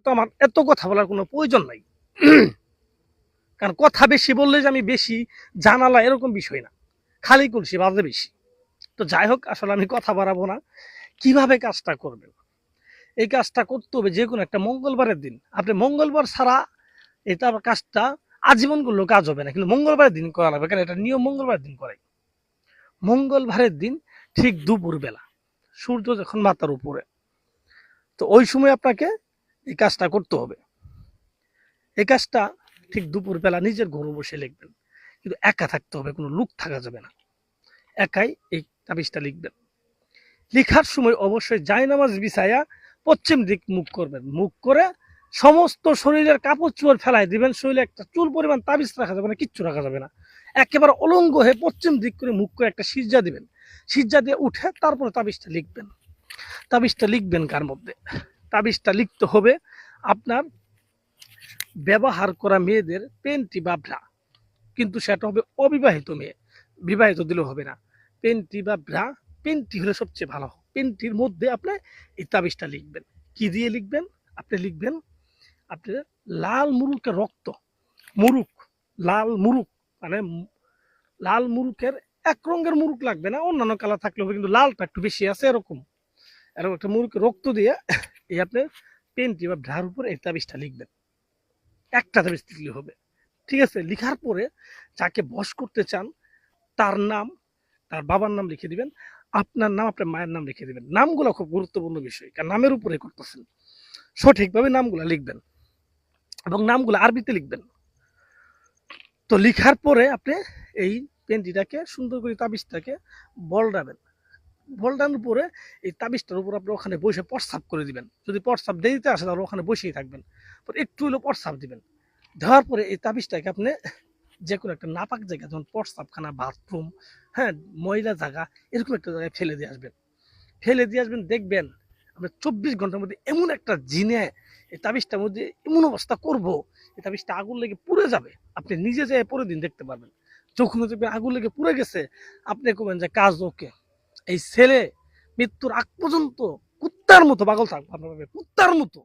তো আমার এত কথা বলার কোনো প্রয়োজন নাই। কারণ কথা বেশি বললে যে আমি বেশি জানালা এরকম বিষয় না, খালি কলসি বাজে বেশি। তো যাই হোক, আসলে আমি কথা বাড়াবো না। কিভাবে কাজটা করবেন, এই কাজটা করতে হবে যে কোনো একটা মঙ্গলবারের দিন। আপনি মঙ্গলবার ছাড়া এটা কাজটা আজীবন করলেও কাজ হবে না, কিন্তু মঙ্গলবারের দিন করা লাগবে, কারণ এটা নিয়ম মঙ্গলবারের দিন করাই। মঙ্গলবারের দিন ঠিক দুপুর বেলা সূর্য যখন মাথার উপরে, তো ওই সময় আপনাকে এই কাজটা করতে হবে। এই কাজটা ঠিক দুপুর বেলা নিজের ঘরে বসে লিখবেন, কিন্তু একা থাকতে হবে, কোনো লোক থাকা যাবে না। একাই এই তাবিজটা লিখবেন। লিখার সময় অবশ্যই জায়নামাজ বিছায়া পশ্চিম দিক মুখ করবেন। মুখ করে সমস্ত শরীরের কাপড় চোপড় ফেলাই দিবেন। শরীরে একটা চুল পরিমাণ তাবিজ রাখা যাবে না, কিচ্ছু রাখা যাবে না। একেবারে অলঙ্গ হয়ে পশ্চিম দিক করে মুখ করে একটা সিজ্জা দিবেন। সিজ্জা দিয়ে উঠে তারপরে তাবিজটা লিখবেন। তাবিজটা লিখবেন কার মধ্যে? তাবিজটা লিখতে হবে আপনার ব্যবহার করা মেয়েদের পেন্টি বা ব্রা, কিন্তু সেটা হবে অবিবাহিত মেয়ে, বিবাহিত দিলেও হবে না। পেন্টি বা ব্রা, পেন্টি হলে সবচেয়ে ভালো। পেন্টির মধ্যে আপনি এই তাবিজটা লিখবেন। কি দিয়ে লিখবেন? আপনি লিখবেন আপনার লাল মুরুকের রক্ত, মুরুক, লাল মুরুক, মানে লাল মুরুকের এক রঙের মুরুক লাগবে না, অন্যান্য কালার থাকলে হবে, কিন্তু লালটা একটু বেশি আছে, এরকম এরকম একটা মুরুকের রক্ত দিয়ে এই আপনি পেন্টি বা ভ্রার উপরে এই তাবিজটা লিখবেন। একটা তাবিজ লিখলে হবে, ঠিক আছে? লিখার পরে যাকে বশ করতে চান তার নাম, তার বাবার নাম লিখে দিবেন, আপনার নাম, আপনার মায়ের নাম লিখে দিবেন। নামগুলো খুব গুরুত্বপূর্ণ বিষয়, কারণ নামের উপরে করতেছেন। সঠিকভাবে নামগুলো লিখবেন এবং নামগুলো আরবিতে লিখবেন। তো লিখার পরে আপনি এই পেন্টিটাকে সুন্দর করে তাবিজটাকে বলডাবেন। বলডানোর পরে এই তাবিজটার উপর আপনি ওখানে বসে প্রস্রাব করে দিবেন। যদি প্রস্রাব দেরিতে আসে তাহলে ওখানে বসেই থাকবেন, একটু হলেও প্রস্রাব দিবেন। দেওয়ার পরে এই তাবিজটাকে আপনি যে কোনো একটা নাপাক জায়গা, যেমন প্রস্রাবখানা, বাথরুম, হ্যাঁ, ময়লা জায়গা, এরকম একটা জায়গায় ফেলে দিয়ে আসবেন। ফেলে দিয়ে আসবেন, দেখবেন আমরা 24 ঘন্টার মধ্যে এমন একটা জিনে এই তাবিজটার মধ্যে এমন অবস্থা করবো, এই তাবিজটা আগুন লেগে পুড়ে যাবে। আপনি নিজে যেয়ে পরের দিন দেখতে পারবেন। যখন দেখবেন আগুন লেগে পুড়ে গেছে, আপনি কবেন যে কাজ ওকে। এই ছেলে মৃত্যুর আগ পর্যন্ত কুত্তার মতো পাগল থাকবো, আপনার কুত্তার মতো।